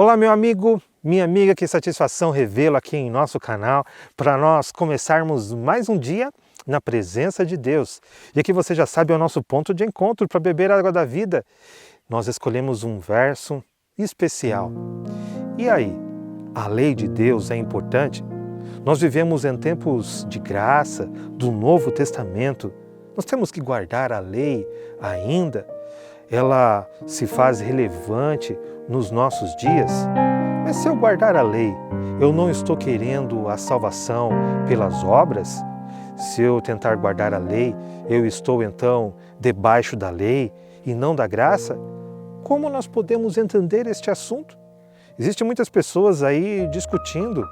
Olá, meu amigo, minha amiga, que satisfação revê-lo aqui em nosso canal para nós começarmos mais um dia na presença de Deus. E aqui você já sabe, é o nosso ponto de encontro para beber a água da vida. Nós escolhemos um verso especial. E aí, a lei de Deus é importante? Nós vivemos em tempos de graça, do Novo Testamento. Nós temos que guardar a lei ainda. Ela se faz relevante nos nossos dias. Mas se eu guardar a lei, eu não estou querendo a salvação pelas obras? Se eu tentar guardar a lei, eu estou então debaixo da lei e não da graça? Como nós podemos entender este assunto? Existem muitas pessoas aí discutindo,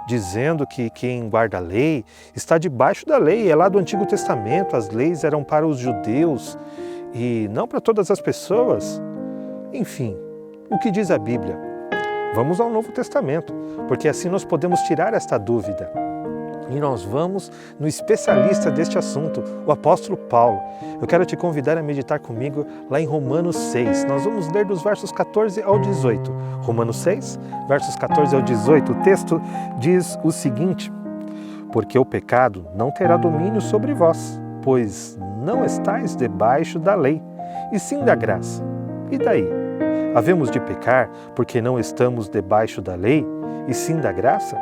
dizendo que quem guarda a lei está debaixo da lei. É lá do Antigo Testamento, as leis eram para os judeus e não para todas as pessoas. Enfim, o que diz a Bíblia? Vamos ao Novo Testamento, porque assim nós podemos tirar esta dúvida. E nós vamos no especialista deste assunto, o apóstolo Paulo. Eu quero te convidar a meditar comigo lá em Romanos 6. Nós vamos ler dos versos 14 ao 18. Romanos 6, versos 14 ao 18. O texto diz o seguinte: porque o pecado não terá domínio sobre vós, pois não estáis debaixo da lei, e sim da graça. E daí? Havemos de pecar porque não estamos debaixo da lei, e sim da graça?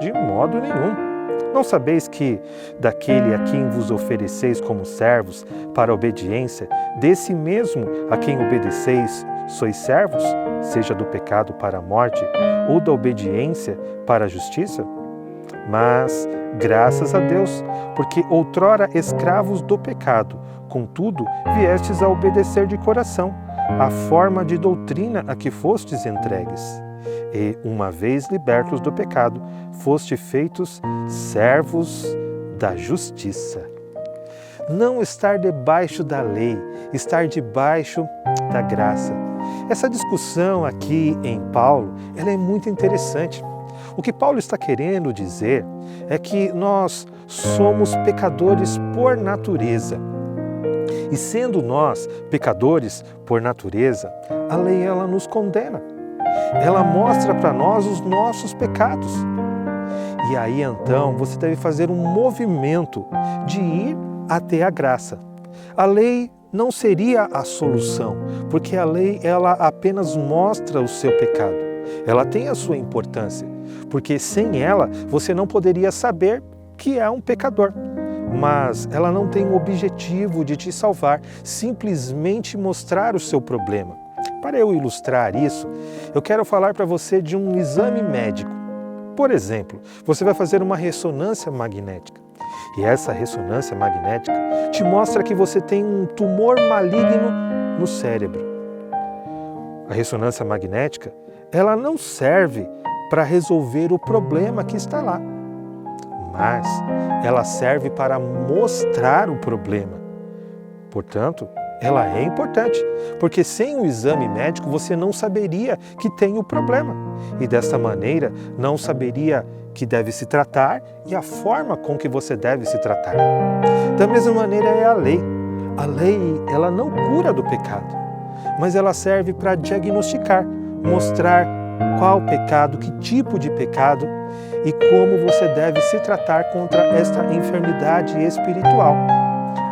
De modo nenhum. Não sabeis que daquele a quem vos ofereceis como servos para a obediência, desse mesmo a quem obedeceis sois servos, seja do pecado para a morte, ou da obediência para a justiça? Mas, graças a Deus, porque outrora escravos do pecado, contudo, viestes a obedecer de coração a forma de doutrina a que fostes entregues. E, uma vez libertos do pecado, foste feitos servos da justiça. Não estar debaixo da lei, estar debaixo da graça. Essa discussão aqui em Paulo, ela é muito interessante. O que Paulo está querendo dizer é que nós somos pecadores por natureza. E sendo nós pecadores por natureza, a lei ela nos condena. Ela mostra para nós os nossos pecados. E aí então você deve fazer um movimento de ir até a graça. A lei não seria a solução, porque a lei ela apenas mostra o seu pecado. Ela tem a sua importância, porque sem ela você não poderia saber que é um pecador. Mas ela não tem o objetivo de te salvar, simplesmente mostrar o seu problema. Para eu ilustrar isso, eu quero falar para você de um exame médico. Por exemplo, você vai fazer uma ressonância magnética. E essa ressonância magnética te mostra que você tem um tumor maligno no cérebro. A ressonância magnética, ela não serve para resolver o problema que está lá, mas ela serve para mostrar o problema. Portanto, ela é importante, porque sem o exame médico você não saberia que tem o problema. E desta maneira não saberia que deve se tratar e a forma com que você deve se tratar. Da mesma maneira é a lei. A lei, ela não cura do pecado, mas ela serve para diagnosticar, mostrar qual pecado, que tipo de pecado e como você deve se tratar contra esta enfermidade espiritual.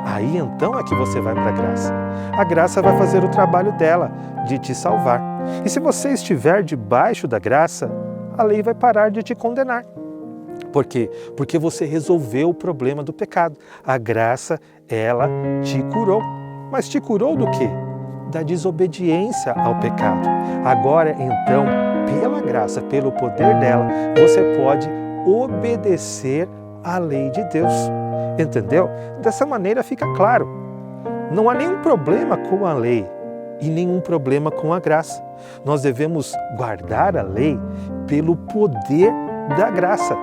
Aí então é que você vai para a graça. A graça vai fazer o trabalho dela, de te salvar. E se você estiver debaixo da graça, a lei vai parar de te condenar. Por quê? Porque você resolveu o problema do pecado. A graça, ela te curou. Mas te curou do quê? Da desobediência ao pecado. Agora, então, pela graça, pelo poder dela, você pode obedecer à lei de Deus. Entendeu? Dessa maneira fica claro. Não há nenhum problema com a lei e nenhum problema com a graça. Nós devemos guardar a lei pelo poder da graça.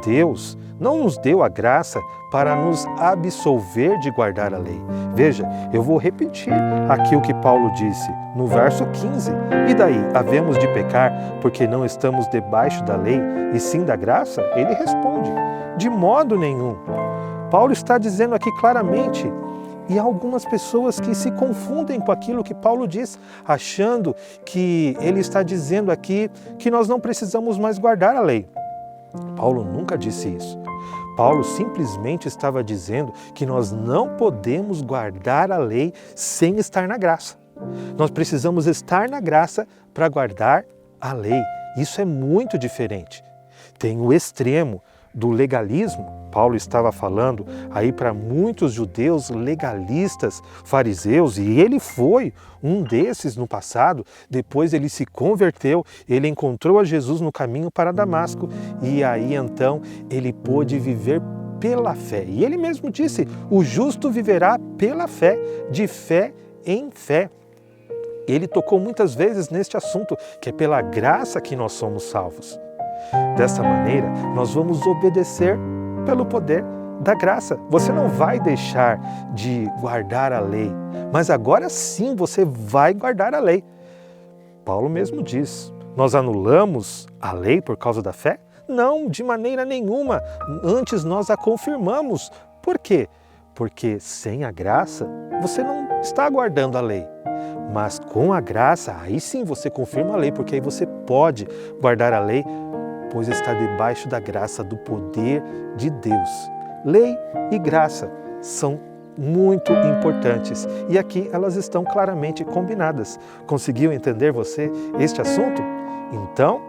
Deus não nos deu a graça para nos absolver de guardar a lei. Veja, eu vou repetir aqui o que Paulo disse no verso 15. E daí, havemos de pecar porque não estamos debaixo da lei e sim da graça? Ele responde, de modo nenhum. Paulo está dizendo aqui claramente E há algumas pessoas que se confundem com aquilo que Paulo diz, achando que ele está dizendo aqui que nós não precisamos mais guardar a lei. Paulo nunca disse isso. Paulo simplesmente estava dizendo que nós não podemos guardar a lei sem estar na graça. Nós precisamos estar na graça para guardar a lei. Isso é muito diferente. Tem o extremo do legalismo. Paulo estava falando aí para muitos judeus legalistas, fariseus, e ele foi um desses no passado. Depois ele se converteu, ele encontrou a Jesus no caminho para Damasco e aí então ele pôde viver pela fé. E ele mesmo disse, o justo viverá pela fé, de fé em fé. Ele tocou muitas vezes neste assunto, que é pela graça que nós somos salvos. Dessa maneira, nós vamos obedecer pelo poder da graça. Você não vai deixar de guardar a lei, mas agora sim você vai guardar a lei. Paulo mesmo diz, nós anulamos a lei por causa da fé? Não, de maneira nenhuma. Antes nós a confirmamos. Por quê? Porque sem a graça, você não está guardando a lei. Mas com a graça, aí sim você confirma a lei, porque aí você pode guardar a lei, pois está debaixo da graça, do poder de Deus. Lei e graça são muito importantes e aqui elas estão claramente combinadas. Conseguiu entender você este assunto? Então,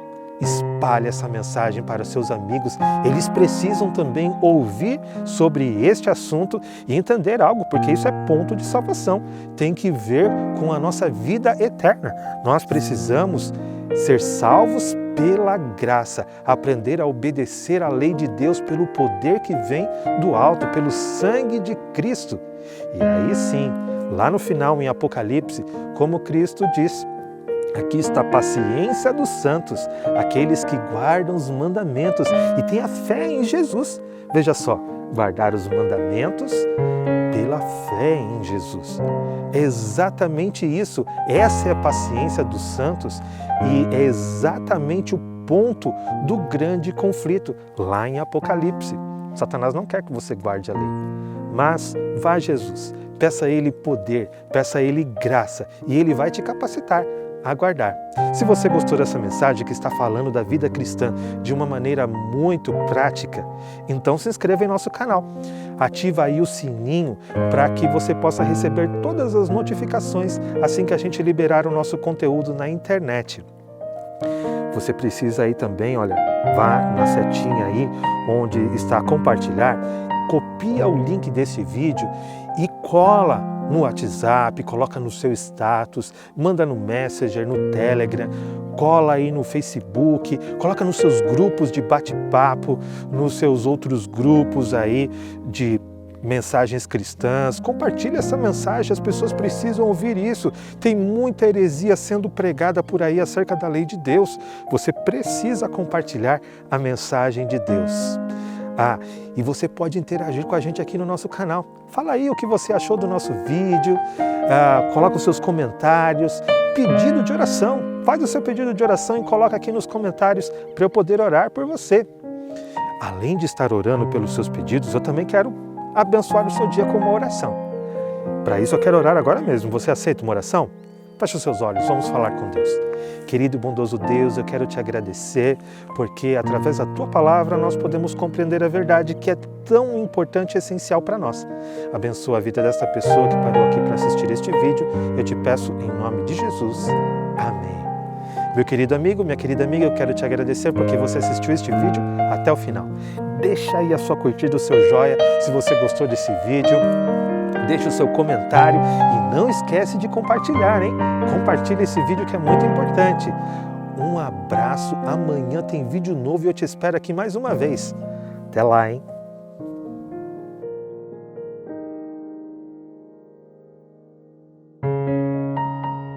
espalhe essa mensagem para os seus amigos. Eles precisam também ouvir sobre este assunto e entender algo, porque isso é ponto de salvação. Tem que ver com a nossa vida eterna. Nós precisamos ser salvos pela graça, aprender a obedecer à lei de Deus pelo poder que vem do alto, pelo sangue de Cristo. E aí sim, lá no final em Apocalipse, como Cristo diz, aqui está a paciência dos santos, aqueles que guardam os mandamentos e têm a fé em Jesus. Veja só, guardar os mandamentos pela fé em Jesus. É exatamente isso. Essa é a paciência dos santos e é exatamente o ponto do grande conflito lá em Apocalipse. Satanás não quer que você guarde a lei, mas vá a Jesus, peça a Ele poder, peça a Ele graça e Ele vai te capacitar a guardar. Se você gostou dessa mensagem que está falando da vida cristã de uma maneira muito prática, então se inscreva em nosso canal. Ativa aí o sininho para que você possa receber todas as notificações assim que a gente liberar o nosso conteúdo na internet. Você precisa aí também, olha, vá na setinha aí onde está compartilhar, copia o link desse vídeo e cola no WhatsApp, coloca no seu status, manda no Messenger, no Telegram, cola aí no Facebook, coloca nos seus grupos de bate-papo, nos seus outros grupos aí de mensagens cristãs. Compartilhe essa mensagem, as pessoas precisam ouvir isso. Tem muita heresia sendo pregada por aí acerca da lei de Deus. Você precisa compartilhar a mensagem de Deus. E você pode interagir com a gente aqui no nosso canal. Fala aí o que você achou do nosso vídeo, coloca os seus comentários, pedido de oração. Faz o seu pedido de oração e coloca aqui nos comentários para eu poder orar por você. Além de estar orando pelos seus pedidos, eu também quero abençoar o seu dia com uma oração. Para isso eu quero orar agora mesmo. Você aceita uma oração? Feche os seus olhos, vamos falar com Deus. Querido e bondoso Deus, eu quero te agradecer porque através da Tua palavra nós podemos compreender a verdade que é tão importante e essencial para nós. Abençoa a vida desta pessoa que parou aqui para assistir este vídeo. Eu te peço em nome de Jesus. Amém. Meu querido amigo, minha querida amiga, eu quero te agradecer porque você assistiu este vídeo até o final. Deixa aí a sua curtida, o seu joia, se você gostou desse vídeo. Deixe o seu comentário e não esquece de compartilhar, hein? Compartilhe esse vídeo que é muito importante. Um abraço, amanhã tem vídeo novo e eu te espero aqui mais uma vez. Até lá, hein?